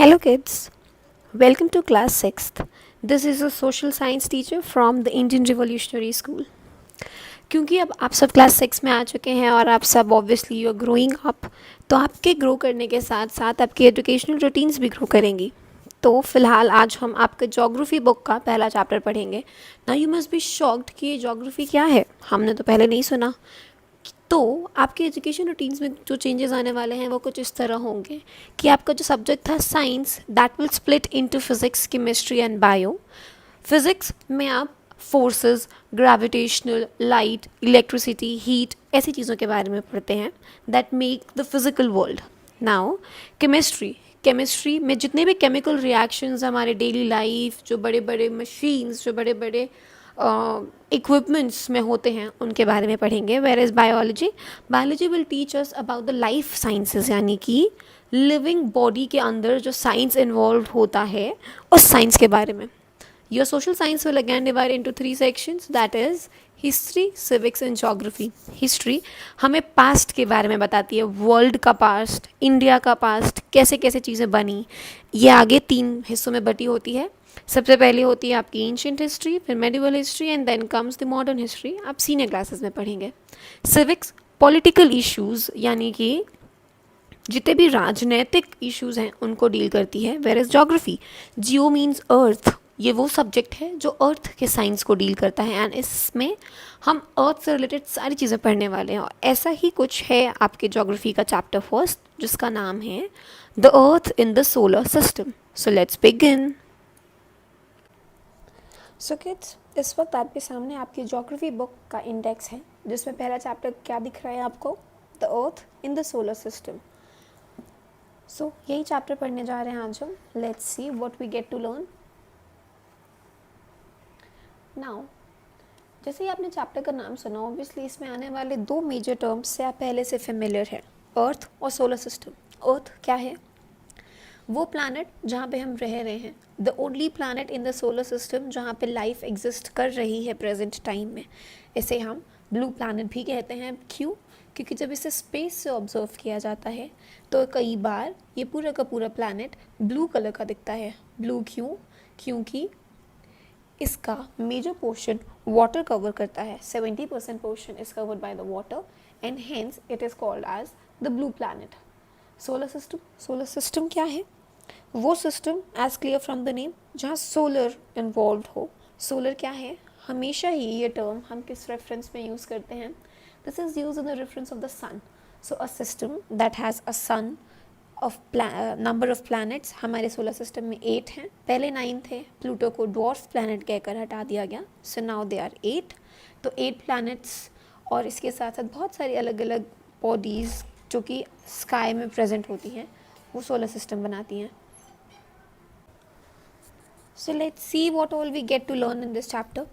Hello kids, welcome to class 6th. This is a social science teacher from the Indian Revolutionary School. क्योंकि अब आप सब class 6 में आ चुके हैं और आप सब obviously you are growing up, तो आपके ग्रो करने के साथ साथ आपकी एजुकेशनल रूटीन्स भी ग्रो करेंगी. तो फिलहाल आज हम आपके जोग्राफी बुक का पहला चैप्टर पढ़ेंगे. Now you must be shocked कि ये जोग्राफी क्या है, हमने तो पहले नहीं सुना. तो आपके एजुकेशन रूटीन्स में जो चेंजेस आने वाले हैं वो कुछ इस तरह होंगे कि आपका जो सब्जेक्ट था science, that will split into physics, chemistry and bio. Physics में आप forces, gravitational, light, electricity, heat, ऐसी चीज़ों के बारे में पढ़ते हैं that make the physical world. Now chemistry में जितने भी केमिकल रिएक्शंस हमारे डेली लाइफ, जो बड़े बड़े मशीन्स, जो बड़े बड़े इक्विपमेंट्स में होते हैं उनके बारे में पढ़ेंगे. Where is biology will teach us about the life sciences, यानी कि लिविंग बॉडी के अंदर जो साइंस इन्वॉल्व होता है उस साइंस के बारे में. Your social science will again divide into 3 sections, that is history, civics and geography. History हमें पास्ट के बारे में बताती है, वर्ल्ड का पास्ट, इंडिया का पास्ट, कैसे कैसे चीज़ें बनी. ये आगे 3 हिस्सों में बटी होती है. सबसे पहले होती है आपकी एंशिएंट हिस्ट्री, फिर medieval history and then comes the modern history. आप सीनियर क्लासेस में पढ़ेंगे. सिविक्स पॉलिटिकल इश्यूज़, यानी कि जितने भी राजनीतिक इश्यूज़ हैं उनको डील करती है. Where is geography, geo means earth, ये वो सब्जेक्ट है जो अर्थ के साइंस को डील करता है एंड इसमें हम अर्थ से रिलेटेड सारी चीज़ें पढ़ने वाले हैं. और ऐसा ही कुछ है आपके जोग्राफी का चैप्टर फर्स्ट, जिसका नाम है the earth in the solar system. So let's begin. So kids, इस वक्त आपके सामने आपकी जोग्राफी बुक का इंडेक्स है, जिसमें पहला चैप्टर क्या दिख रहा है आपको, the earth in the solar system. So यही चैप्टर पढ़ने जा रहे हैं आज हम. Let's see what we get to learn now. जैसे ही आपने चैप्टर का नाम सुना, ऑब्वियसली इसमें आने वाले 2 मेजर टर्म्स से आप पहले से फेमिलियर है, अर्थ और सोलर सिस्टम. अर्थ क्या है? वो प्लैनेट जहाँ पे हम रह रहे हैं, the only planet in the solar system जहाँ पे लाइफ एग्जिस्ट कर रही है प्रेजेंट टाइम में. इसे हम ब्लू प्लैनेट भी कहते हैं. क्यों? क्योंकि जब इसे स्पेस से ऑब्जर्व किया जाता है तो कई बार ये पूरा का पूरा प्लैनेट ब्लू कलर का दिखता है. ब्लू क्यों? क्योंकि इसका मेजर पोर्शन वाटर कवर करता है. 70% portion is covered by the water and hence it is called as the blue planet. Solar system क्या है? वो system as clear from the name जहाँ सोलर इन्वॉल्व हो. सोलर क्या है? हमेशा ही ये टर्म हम किस रेफरेंस में यूज़ करते हैं? This is use in the reference of the sun. So a system that has a sun of number of planets. हमारे सोलर सिस्टम में 8 हैं. पहले 9 थे, प्लूटो को डॉर्फ प्लैनेट कहकर हटा दिया गया. So now they are 8. तो 8 प्लैनेट्स और इसके साथ साथ बहुत सारी अलग अलग बॉडीज़ जो कि स्काई में प्रेजेंट होती हैं, वो सोलर सिस्टम बनाती हैं. So let's see what all we get to learn in this chapter.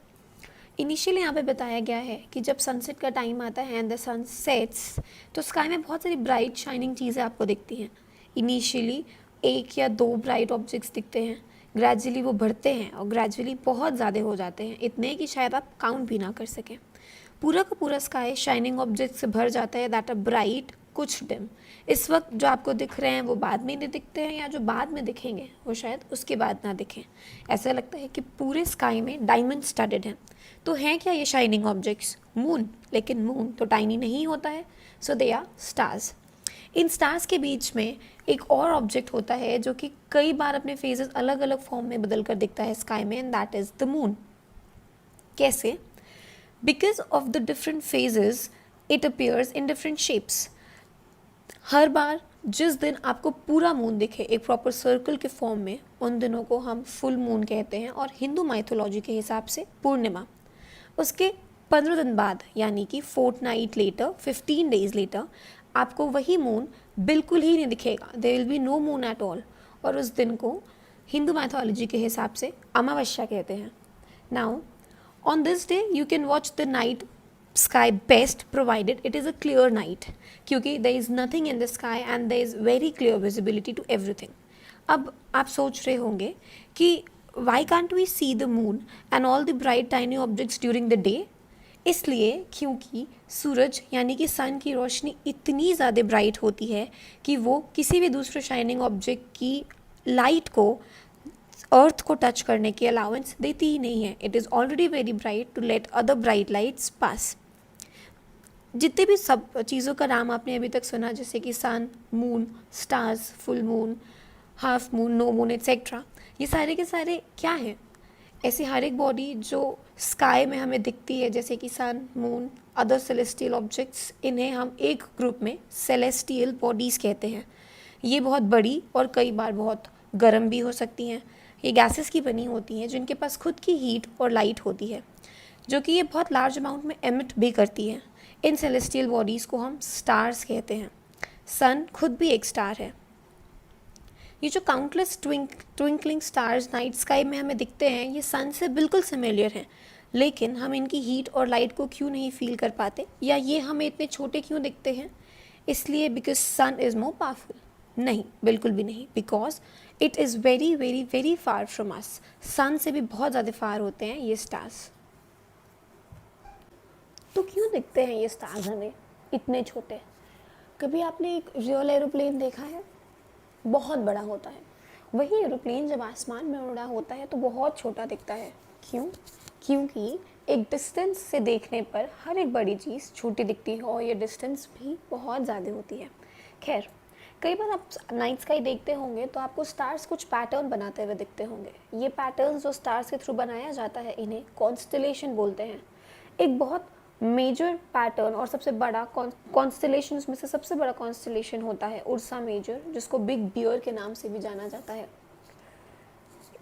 Initially यहाँ पे बताया गया है कि जब सनसेट का टाइम आता है एंड द सन सेट्स, तो स्काई में बहुत सारी ब्राइट शाइनिंग चीज़ें आपको दिखती हैं. इनिशियली 1 या 2 ब्राइट ऑब्जेक्ट्स दिखते हैं, ग्रेजुअली वो बढ़ते हैं और ग्रेजुअली बहुत ज़्यादा हो जाते हैं, इतने कि शायद आप काउंट भी ना कर सकें. पूरा का पूरा स्काई शाइनिंग ऑब्जेक्ट से भर जाता है दैट आर ब्राइट, कुछ डिम. इस वक्त जो आपको दिख रहे हैं वो बाद में नहीं दिखते हैं, या जो बाद में दिखेंगे वो शायद उसके बाद ना दिखें. ऐसा लगता है कि पूरे स्काई में डायमंड स्टडेड हैं. तो हैं क्या ये शाइनिंग ऑब्जेक्ट्स? मून. लेकिन मून तो टाइनी नहीं होता है. So they are stars. इन स्टार्स के बीच में एक और ऑब्जेक्ट होता है जो कि कई बार अपने फेजेस अलग अलग फॉर्म में बदल कर दिखता है स्काई में, and that is the moon. कैसे? Because of the different phases it appears in different shapes. हर बार जिस दिन आपको पूरा मून दिखे एक प्रॉपर सर्कल के फॉर्म में, उन दिनों को हम फुल मून कहते हैं, और हिंदू माइथोलॉजी के हिसाब से पूर्णिमा. उसके 15 दिन बाद, यानी कि फोर्टनाइट लेटर, 15 डेज लेटर, आपको वही मून बिल्कुल ही नहीं दिखेगा. There will be no moon at all. और उस दिन को हिंदू माइथोलॉजी के हिसाब से अमावस्या कहते हैं. Now on this day you can watch the night sky best provided it is a clear night, क्योंकि there is nothing in the sky and there is very clear visibility to everything. अब आप सोच रहे होंगे कि why can't we see the moon and all the bright tiny objects during the day? इसलिए क्योंकि सूरज यानी कि सन की रोशनी इतनी ज़्यादा ब्राइट होती है कि वो किसी भी दूसरे शाइनिंग ऑब्जेक्ट की लाइट को अर्थ को टच करने की अलाउंस देती ही नहीं है. It is already very bright to let other bright lights pass. जितने भी सब चीज़ों का नाम आपने अभी तक सुना, जैसे कि sun, moon, stars, full moon, half moon, no moon etcetera, ये सारे के सारे क्या हैं? ऐसी हर एक बॉडी जो स्काई में हमें दिखती है, जैसे कि sun, moon, other celestial objects, इन्हें हम एक ग्रुप में सेलेस्टियल बॉडीज़ कहते हैं. ये बहुत बड़ी और कई बार बहुत गर्म भी हो सकती हैं. ये गैसेस की बनी होती हैं जिनके पास खुद की हीट और लाइट होती है, जो कि ये बहुत लार्ज अमाउंट में एमिट भी करती हैं. इन सेलेस्टियल बॉडीज़ को हम स्टार्स कहते हैं. सन खुद भी एक स्टार है. ये जो countless twinkling stars night sky में हमें दिखते हैं, ये सन से बिल्कुल सिमिलियर हैं, लेकिन हम इनकी हीट और लाइट को क्यों नहीं फील कर पाते, या ये हमें इतने छोटे क्यों दिखते हैं? इसलिए because sun is more powerful? नहीं, बिल्कुल भी नहीं. Because it is very very very far from us. Sun से भी बहुत ज़्यादा फार होते हैं ये स्टार्स. तो क्यों दिखते हैं ये स्टार्स हमें इतने छोटे? कभी आपने एक रियल एरोप्लेन देखा है? बहुत बड़ा होता है. वही एरोप्लेन जब आसमान में उड़ा होता है तो बहुत छोटा दिखता है. क्यों? क्योंकि एक डिस्टेंस से देखने पर हर एक बड़ी चीज़ छोटी दिखती है और ये डिस्टेंस भी बहुत ज़्यादा होती है. खैर, कई बार आप नाइट स्काई देखते होंगे तो आपको स्टार्स कुछ पैटर्न बनाते हुए दिखते होंगे. ये पैटर्न जो स्टार्स के थ्रू बनाया जाता है, इन्हें कॉन्स्टलेशन बोलते हैं. एक बहुत मेजर पैटर्न और सबसे बड़ा कॉन्स्टलेशंस में से सबसे बड़ा कॉन्स्टलेशन होता है उर्सा मेजर, जिसको बिग बियर के नाम से भी जाना जाता है.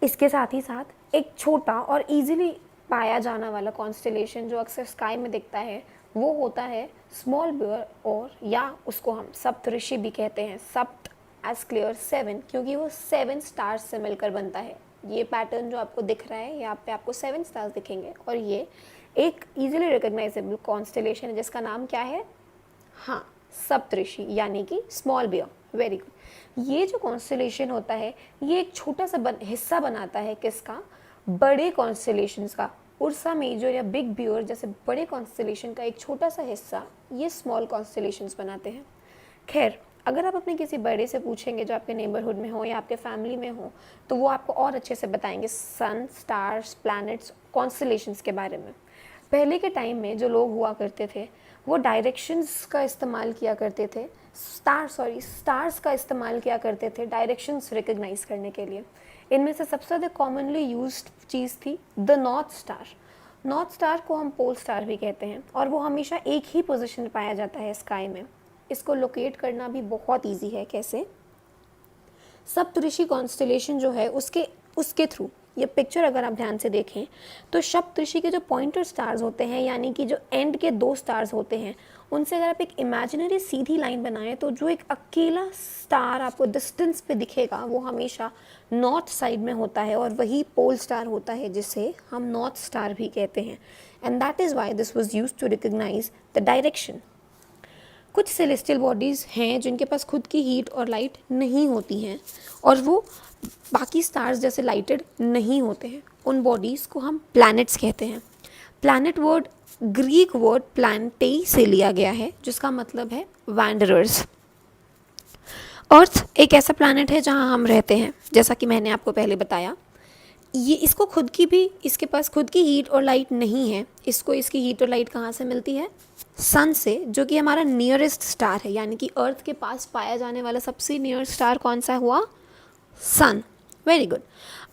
इसके साथ ही साथ एक छोटा और इजीली पाया जाने वाला कॉन्स्टलेशन जो अक्सर स्काई में दिखता है, वो होता है स्मॉल बियर, और या उसको हम सप्तऋषि भी कहते हैं. सप्त एज क्लियर 7, क्योंकि वो 7 स्टार्स से मिलकर बनता है. ये पैटर्न जो आपको दिख रहा है, यहाँ पे आपको 7 स्टार्स दिखेंगे, और ये एक इजीली रिकॉग्नाइजेबल कॉन्स्टलेशन है जिसका नाम क्या है? हाँ, सप्तऋषि, यानी कि स्मॉल बियर. Very good. ये जो कॉन्स्टलेशन होता है, ये एक छोटा सा हिस्सा बनाता है किसका? बड़े कॉन्स्टलेशंस का. उर्सा मेजर या बिग बियर जैसे बड़े कॉन्स्टलेशन का एक छोटा सा हिस्सा ये स्मॉल कॉन्स्टलेशंस बनाते हैं. खैर, अगर आप अपने किसी बड़े से पूछेंगे जो आपके नेबरहुड में हो या आपके फैमिली में हो, तो वो आपको और अच्छे से बताएंगे सन, स्टार्स, प्लैनेट्स, कॉन्स्टलेशंस के बारे में. पहले के टाइम में जो लोग हुआ करते थे, वो डायरेक्शंस का इस्तेमाल किया करते थे. स्टार्स का इस्तेमाल किया करते थे डायरेक्शंस रिकग्नाइज करने के लिए. इनमें से सबसे ज़्यादा कॉमनली यूज्ड चीज़ थी the north star. North star को हम पोल स्टार भी कहते हैं, और वो हमेशा एक ही पोजीशन में पाया जाता है स्काई में. इसको लोकेट करना भी बहुत इजी है. कैसे? सप्तऋषि कॉन्स्टलेशन जो है उसके थ्रू, ये पिक्चर अगर आप ध्यान से देखें तो सप्तऋषि के जो पॉइंटर स्टार्स होते हैं, यानी कि जो एंड के 2 स्टार्स होते हैं, उनसे अगर आप एक इमेजिनरी सीधी लाइन बनाएं तो जो एक अकेला स्टार आपको डिस्टेंस पे दिखेगा वो हमेशा नॉर्थ साइड में होता है, और वही पोल स्टार होता है जिसे हम नॉर्थ स्टार भी कहते हैं. And that is why this was used to recognise the direction. कुछ सेलेस्टियल बॉडीज़ हैं जिनके पास खुद की हीट और लाइट नहीं होती हैं, और वो बाकी स्टार्स जैसे लाइटेड नहीं होते हैं. उन बॉडीज़ को हम प्लैनेट्स कहते हैं. प्लैनेट वर्ड ग्रीक वर्ड प्लैनेटेई से लिया गया है, जिसका मतलब है वैंडरर्स. अर्थ एक ऐसा प्लैनेट है जहां हम रहते हैं, जैसा कि मैंने आपको पहले बताया. इसके पास खुद की हीट और लाइट नहीं है. इसकी हीट और लाइट कहाँ से मिलती है? सन से, जो कि हमारा नियरेस्ट स्टार है. यानी कि अर्थ के पास पाया जाने वाला सबसे नियर स्टार कौन सा हुआ? सन. Very good.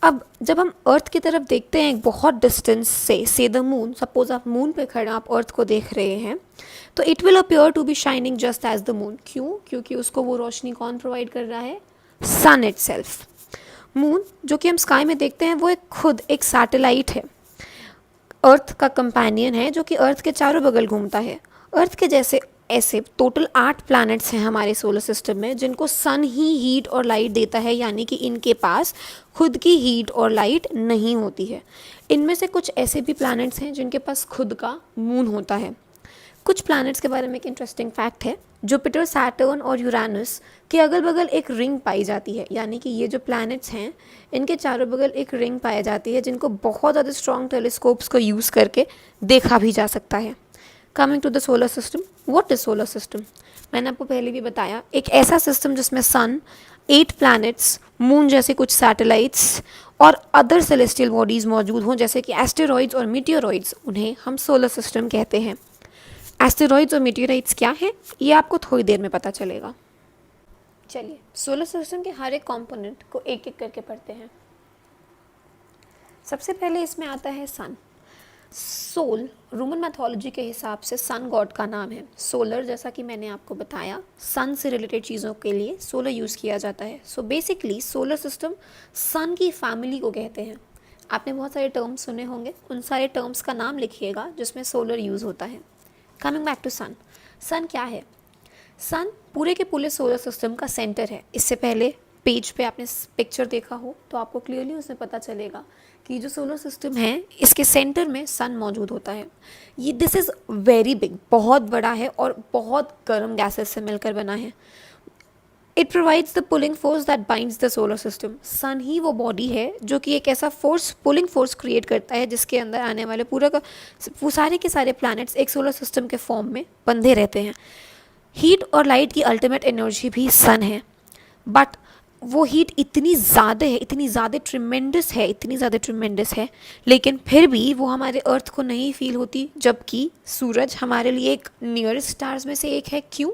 अब जब हम अर्थ की तरफ देखते हैं बहुत डिस्टेंस से द मून, सपोज आप मून पे खड़े आप अर्थ को देख रहे हैं, तो it will appear to be shining just as the moon. क्यों? क्योंकि उसको वो रोशनी कौन प्रोवाइड कर रहा है? सन इटसेल्फ. मून जो कि हम स्काई में देखते हैं, वो खुद एक सैटेलाइट है, अर्थ का कंपेनियन है, जो कि अर्थ के चारों बगल घूमता है. अर्थ के जैसे ऐसे टोटल 8 प्लैनेट्स हैं हमारे सोलर सिस्टम में, जिनको सन ही हीट और लाइट देता है, यानी कि इनके पास खुद की हीट और लाइट नहीं होती है. इनमें से कुछ ऐसे भी प्लैनेट्स हैं जिनके पास खुद का मून होता है. कुछ प्लैनेट्स के बारे में एक इंटरेस्टिंग फैक्ट है. जुपिटर, सैटर्न और यूरेनस के अगल बगल एक रिंग पाई जाती है. यानी कि ये जो प्लैनेट्स हैं, इनके चारों बगल एक रिंग पाई जाती है, जिनको बहुत ज़्यादा स्ट्रॉन्ग टेलीस्कोप्स को यूज़ करके देखा भी जा सकता है. Coming to the solar system. What is solar system? मैंने आपको पहले भी बताया, एक ऐसा सिस्टम जिसमें सन 8 प्लैनेट्स, मून जैसे कुछ सैटेलाइट्स और अदर सेलेस्टियल बॉडीज़ मौजूद हों जैसे कि एस्टेरॉइड्स और मीटियोरॉइड्स, उन्हें हम सोलर सिस्टम कहते हैं। एस्टेरॉइड्स और मीटियोराइट्स क्या है ये आपको थोड़ी देर में पता चलेगा। चलिए सोलर सिस्टम के हर एक कंपोनेंट को एक एक करके पढ़ते हैं। सबसे पहले इसमें आता है सन। सोल रोमन मैथोलॉजी के हिसाब से सन गॉड का नाम है। सोलर, जैसा कि मैंने आपको बताया, सन से रिलेटेड चीज़ों के लिए सोलर यूज़ किया जाता है। सो बेसिकली सोलर सिस्टम सन की फैमिली को कहते हैं। आपने बहुत सारे टर्म्स सुने होंगे, उन सारे टर्म्स का नाम लिखिएगा जिसमें सोलर यूज़ होता है। कमिंग बैक टू सन, सन क्या है? सन पूरे के पूरे सोलर सिस्टम का सेंटर है। इससे पहले पेज पे आपने पिक्चर देखा हो तो आपको क्लियरली उसमें पता चलेगा कि जो सोलर सिस्टम है इसके सेंटर में सन मौजूद होता है। ये दिस इज़ वेरी बिग, बहुत बड़ा है और बहुत गर्म गैसेस से मिलकर बना है। It provides the pulling force that binds the solar system. Sun ही वो बॉडी है जो कि एक ऐसा फोर्स, पुलिंग फोर्स क्रिएट करता है जिसके अंदर आने वाले पूरा का वो सारे के सारे प्लैनेट्स एक सोलर सिस्टम के फॉर्म में बंधे रहते हैं। हीट और लाइट की अल्टीमेट एनर्जी भी सन है, बट वो हीट इतनी ज़्यादा है, इतनी ज़्यादा ट्रिमेंडस है, लेकिन फिर भी वो हमारे अर्थ को नहीं फील होती, जबकि सूरज हमारे लिए एक नियरेस्ट स्टार्स में से एक है। क्यों?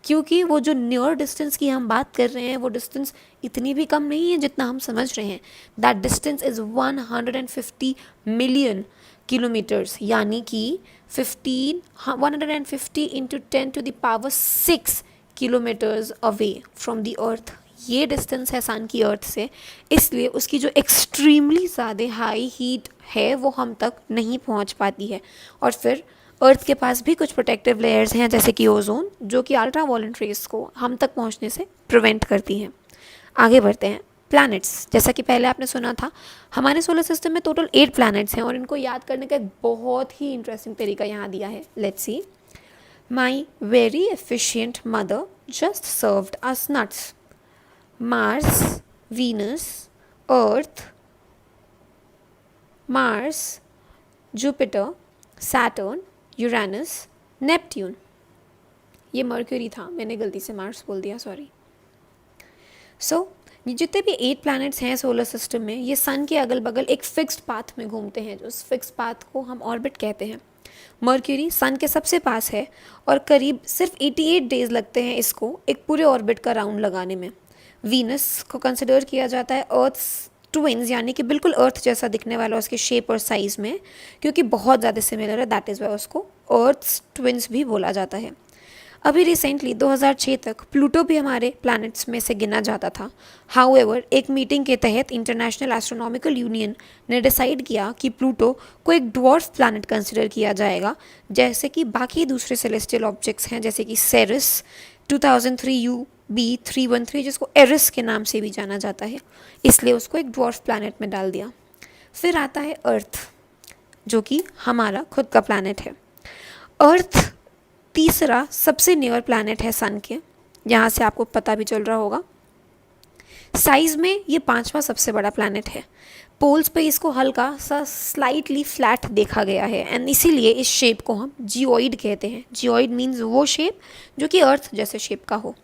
क्योंकि वो जो नियर डिस्टेंस की हम बात कर रहे हैं वो डिस्टेंस इतनी भी कम नहीं है जितना हम समझ रहे हैं। That distance is 150 million kilometres, यानी कि 150 into 10⁻⁶ kilometres away from the earth. ये डिस्टेंस है सन की अर्थ से, इसलिए उसकी जो एक्सट्रीमली ज़्यादा हाई हीट है वो हम तक नहीं पहुंच पाती है। और फिर अर्थ के पास भी कुछ प्रोटेक्टिव लेयर्स हैं जैसे कि ओजोन, जो कि अल्ट्रा वायलेट रेस को हम तक पहुंचने से प्रिवेंट करती हैं। आगे बढ़ते हैं। प्लैनेट्स, जैसा कि पहले आपने सुना था, हमारे सोलर सिस्टम में टोटल 8 प्लैनेट्स हैं और इनको याद करने का एक बहुत ही इंटरेस्टिंग तरीका यहाँ दिया है। Let's see. My very efficient mother just served us nuts. Mars, Venus, earth, Mars, Jupiter, Saturn, Uranus, Neptune. ये मर्क्यूरी था, मैंने गलती से मार्स बोल दिया, सॉरी। सो ये जितने भी 8 प्लैनेट्स हैं सोलर सिस्टम में, ये सन के अगल बगल एक फिक्स्ड पाथ में घूमते हैं, जो उस फिक्स्ड पाथ को हम ऑर्बिट कहते हैं। मर्क्यूरी सन के सबसे पास है और करीब सिर्फ 88 डेज लगते हैं इसको एक पूरे ऑर्बिट का राउंड लगाने में। वीनस को कंसिडर किया जाता है अर्थ ट्विंस, यानी कि बिल्कुल अर्थ जैसा दिखने वाला उसके शेप और साइज़ में, क्योंकि बहुत ज़्यादा सिमिलर है, दैट इज़ वाई उसको अर्थ ट्विंस भी बोला जाता है। अभी रिसेंटली 2006 तक प्लूटो भी हमारे प्लैनेट्स में से गिना जाता था। हाउएवर एक मीटिंग के तहत इंटरनेशनल एस्ट्रोनॉमिकल यूनियन ने डिसाइड किया कि प्लूटो को एक ड्वार्फ प्लैनेट कंसिडर किया जाएगा, जैसे कि बाकी दूसरे सेलेस्टियल ऑब्जेक्ट्स हैं जैसे कि सेरिस 2003 UB313, जिसको एरिस के नाम से भी जाना जाता है, इसलिए उसको एक ड्वार्फ प्लैनेट में डाल दिया। फिर आता है अर्थ, जो कि हमारा खुद का प्लैनेट है। अर्थ तीसरा सबसे नियर प्लैनेट है सन के, यहाँ से आपको पता भी चल रहा होगा। साइज़ में ये 5वां सबसे बड़ा प्लैनेट है। पोल्स पे इसको हल्का सा स्लाइटली फ्लैट देखा गया है एंड इसीलिए इस शेप को हम जियोइड कहते हैं। जियोइड मीन्स वो शेप जो कि अर्थ जैसे शेप का हो।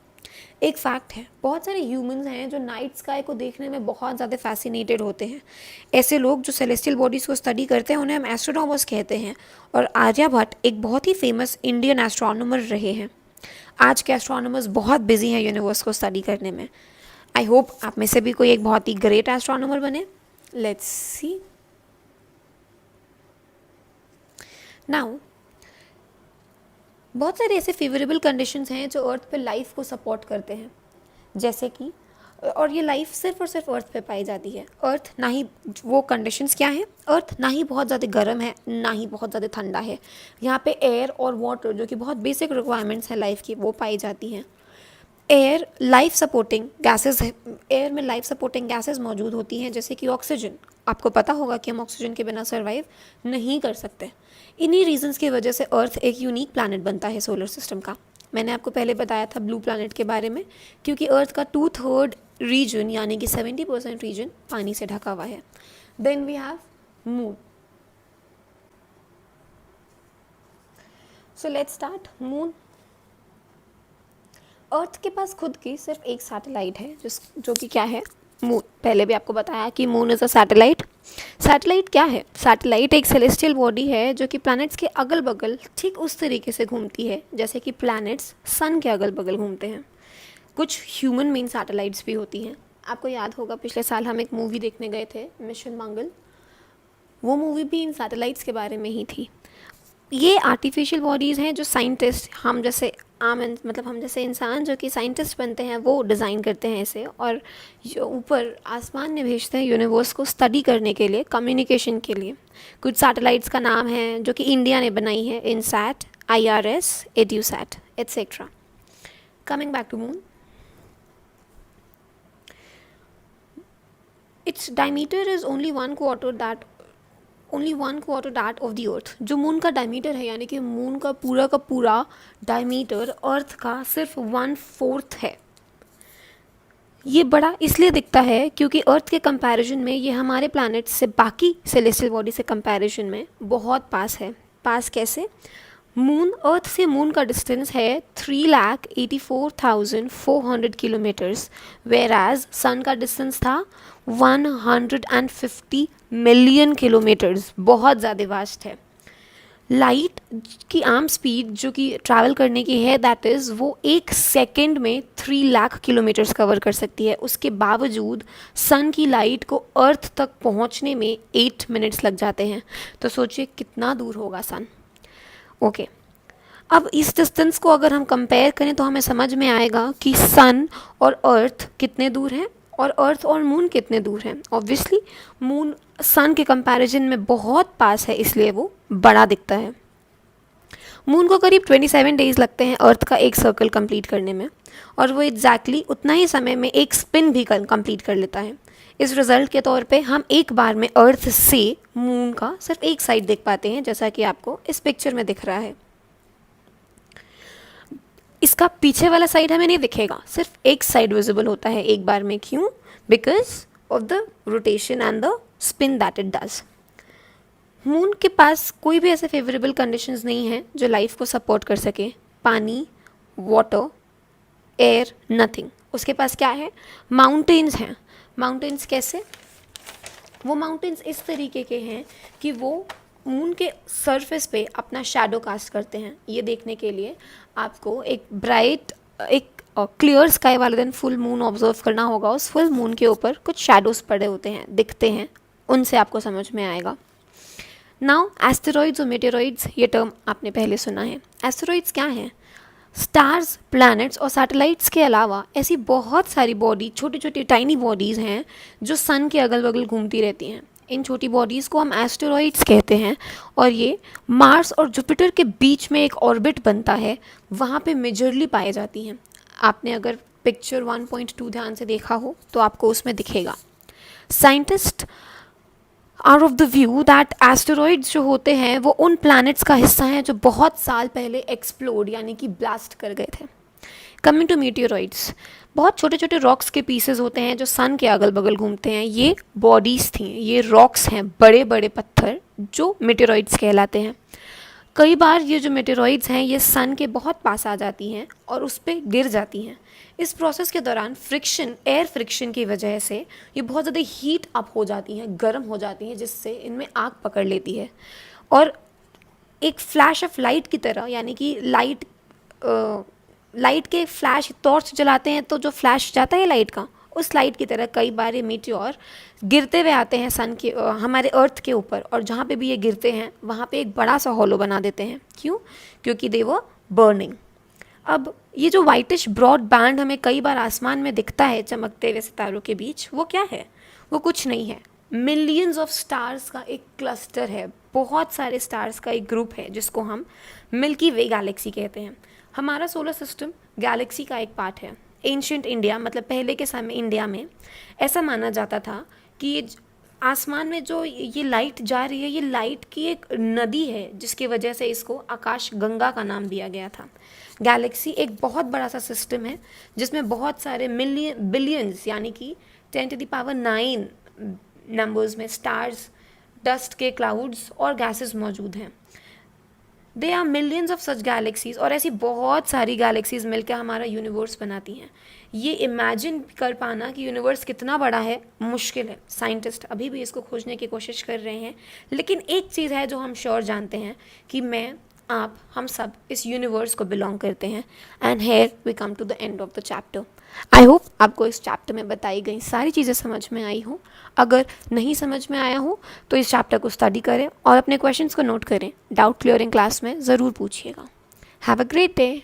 एक फैक्ट है, बहुत सारे ह्यूमंस हैं जो नाइट स्काई को देखने में बहुत ज़्यादा फैसिनेटेड होते हैं। ऐसे लोग जो सेलेस्टियल बॉडीज़ को स्टडी करते हैं उन्हें हम एस्ट्रोनॉमर्स कहते हैं, और आर्यभट्ट एक बहुत ही फेमस इंडियन एस्ट्रोनॉमर रहे हैं। आज के एस्ट्रोनॉमर्स बहुत बिजी हैं यूनिवर्स को स्टडी करने में। आई होप आप में से भी कोई एक बहुत ही ग्रेट एस्ट्रोनॉमर बने। Let's see now. बहुत सारे ऐसे फेवरेबल कंडीशंस हैं जो अर्थ पे लाइफ को सपोर्ट करते हैं, जैसे कि, और ये लाइफ सिर्फ और सिर्फ अर्थ पे पाई जाती है। अर्थ ना ही, वो कंडीशंस क्या हैं, अर्थ ना ही बहुत ज़्यादा गर्म है ना ही बहुत ज़्यादा ठंडा है। यहाँ पे एयर और वाटर, जो कि बहुत बेसिक रिक्वायरमेंट्स हैं लाइफ की, वो पाई जाती हैं। एयर लाइफ सपोर्टिंग गैसेज है, एयर में लाइफ सपोर्टिंग गैसेज मौजूद होती हैं, जैसे कि ऑक्सीजन। आपको पता होगा कि हम ऑक्सीजन के बिना सर्वाइव नहीं कर सकते। इन्हीं रीजंस की वजह से अर्थ एक यूनिक प्लैनेट बनता है सोलर सिस्टम का। मैंने आपको पहले बताया था ब्लू प्लैनेट के बारे में, क्योंकि अर्थ का 2/3 रीजन यानी कि 70% रीजन पानी से ढका हुआ है। Then we have moon. So let's start. Moon earth के पास खुद की सिर्फ एक सैटेलाइट है जो कि क्या है, मून। पहले भी आपको बताया कि moon is a satellite. Satellite क्या है? सैटेलाइट एक सेलेस्टियल बॉडी है जो कि प्लैनेट्स के अगल बगल ठीक उस तरीके से घूमती है जैसे कि प्लैनेट्स सन के अगल बगल घूमते हैं। कुछ ह्यूमन मेन सैटेलाइट्स भी होती हैं। आपको याद होगा पिछले साल हम एक मूवी देखने गए थे, मिशन मंगल। वो मूवी भी इन सैटेलाइट्स के बारे में ही थी। ये आर्टिफिशियल बॉडीज़ हैं जो साइंटिस्ट, हम जैसे मतलब हम जैसे इंसान जो कि साइंटिस्ट बनते हैं वो डिज़ाइन करते हैं इसे, और जो ऊपर आसमान में भेजते हैं यूनिवर्स को स्टडी करने के लिए, कम्युनिकेशन के लिए। कुछ सैटेलाइट्स का नाम है जो कि इंडिया ने बनाई है, INSAT, IRS, EDUSAT, etcetera. Coming back to moon, its diameter is only one quarter that of the earth. जो मून का डायमीटर है, यानी कि मून का पूरा डायमीटर अर्थ का सिर्फ 1/4 है। ये बड़ा इसलिए दिखता है क्योंकि अर्थ के कंपैरिजन में ये हमारे प्लैनेट से, बाकी सेलेस्टियल बॉडी से कंपैरिजन में बहुत पास है। पास कैसे? मून, अर्थ से मून का डिस्टेंस है 3,84,400 किलोमीटर्स, वेयर एज सन का डिस्टेंस था 150 मिलियन किलोमीटर्स। बहुत ज़्यादा वास्ट है। लाइट की आम स्पीड जो कि ट्रैवल करने की है, दैट इज़ वो 1 सेकेंड में 3 लाख किलोमीटर्स कवर कर सकती है। उसके बावजूद सन की लाइट को अर्थ तक पहुंचने में 8 मिनट्स लग जाते हैं। तो सोचिए कितना दूर होगा सन। ओके, अब इस डिस्टेंस को अगर हम कंपेयर करें तो हमें समझ में आएगा कि सन और अर्थ कितने दूर हैं और अर्थ और मून कितने दूर हैं। ऑब्वियसली मून सन के कंपैरिजन में बहुत पास है, इसलिए वो बड़ा दिखता है। मून को करीब 27 डेज लगते हैं अर्थ का एक सर्कल कंप्लीट करने में, और वो एग्जैक्टली उतना ही समय में एक स्पिन भी कंप्लीट कर लेता है। इस रिजल्ट के तौर पे हम एक बार में अर्थ से मून का सिर्फ एक साइड देख पाते हैं, जैसा कि आपको इस पिक्चर में दिख रहा है। इसका पीछे वाला साइड हमें नहीं दिखेगा, सिर्फ एक साइड विजिबल होता है एक बार में। क्यों? Because of the rotation and the spin that it does. Moon के पास कोई भी ऐसे फेवरेबल कंडीशंस नहीं हैं जो लाइफ को सपोर्ट कर सके। पानी, वाटर, एयर, नथिंग। उसके पास क्या है? माउंटेन्स हैं। माउंटेन्स कैसे? वो माउंटेन्स इस तरीके के हैं कि वो मून के सरफेस पे अपना शैडो कास्ट करते हैं। ये देखने के लिए आपको एक क्लियर स्काई वाले दिन फुल मून ऑब्जर्व करना होगा। उस फुल मून के ऊपर कुछ शैडोज पड़े होते हैं, दिखते हैं, उनसे आपको समझ में आएगा। नाउ एस्टेरॉइड्स और मेटेरॉइड्स, ये टर्म आपने पहले सुना है। एस्टेरॉइड्स क्या हैं? स्टार्स, प्लैनेट्स और सैटेलाइट्स के अलावा ऐसी बहुत सारी बॉडी, छोटी छोटी टाइनी बॉडीज़ हैं जो सन के अगल बगल घूमती रहती हैं। इन छोटी बॉडीज़ को हम एस्टेरॉइड्स कहते हैं, और ये मार्स और जुपिटर के बीच में एक ऑर्बिट बनता है, वहाँ पे मेजरली पाई जाती हैं। आपने अगर पिक्चर 1.2 ध्यान से देखा हो तो आपको उसमें दिखेगा। Scientist are of the view that asteroids जो होते हैं वो उन प्लैनेट्स का हिस्सा हैं जो बहुत साल पहले एक्सप्लोड यानी कि ब्लास्ट कर गए थे। कमिंग टू मीटियोरॉइड्स, बहुत छोटे छोटे रॉक्स के पीसेस होते हैं जो सन के अगल बगल घूमते हैं। ये बॉडीज़ थी, ये रॉक्स हैं, बड़े बड़े पत्थर जो मीटियोरॉइड्स कहलाते हैं। कई बार ये जो मेटेरॉइड्स हैं ये सन के बहुत पास आ जाती हैं और उस पर गिर जाती हैं। इस प्रोसेस के दौरान फ्रिक्शन, एयर फ्रिक्शन की वजह से ये बहुत ज़्यादा हीट अप हो जाती हैं, गर्म हो जाती हैं, जिससे इनमें आग पकड़ लेती है और एक फ्लैश ऑफ लाइट की तरह, यानी कि लाइट के फ्लैश, टॉर्च जलाते हैं तो जो फ्लैश जाता है लाइट का, उस लाइट की तरह कई बार ये मीटियोर गिरते हुए आते हैं सन के, हमारे अर्थ के ऊपर, और जहाँ पे भी ये गिरते हैं वहाँ पे एक बड़ा सा हॉलो बना देते हैं। क्यों? क्योंकि दे वर बर्निंग। अब ये जो वाइटिश ब्रॉड बैंड हमें कई बार आसमान में दिखता है चमकते हुए सितारों के बीच, वो क्या है? वो कुछ नहीं है, मिलियंस ऑफ स्टार्स का एक क्लस्टर है, बहुत सारे स्टार्स का एक ग्रुप है जिसको हम मिल्की वे गैलेक्सी कहते हैं। हमारा सोलर सिस्टम गैलेक्सी का एक पार्ट है। एंशियंट इंडिया, मतलब पहले के समय इंडिया में ऐसा माना जाता था कि ये आसमान में जो ये लाइट जा रही है, ये लाइट की एक नदी है, जिसकी वजह से इसको आकाश गंगा का नाम दिया गया था। गैलेक्सी एक बहुत बड़ा सा सिस्टम है जिसमें बहुत सारे बिलियंस यानी कि 10⁹ नंबर्स में स्टार्स, डस्ट के क्लाउड्स और गैसेस मौजूद हैं। They are millions of such galaxies, और ऐसी बहुत सारी गैलेक्सीज मिलकर हमारा यूनिवर्स बनाती हैं। ये इमेजिन कर पाना कि यूनिवर्स कितना बड़ा है मुश्किल है, साइंटिस्ट अभी भी इसको खोजने की कोशिश कर रहे हैं। लेकिन एक चीज़ है जो हम श्योर जानते हैं कि मैं, आप, हम सब इस यूनिवर्स को बिलोंग करते हैं। And here we come to the end of the chapter. I hope आपको इस चैप्टर में बताई गई सारी चीज़ें समझ में आई हो। अगर नहीं समझ में आया हो तो इस चैप्टर को स्टडी करें और अपने क्वेश्चंस को नोट करें। डाउट क्लियरिंग क्लास में ज़रूर पूछिएगा। Have a great day.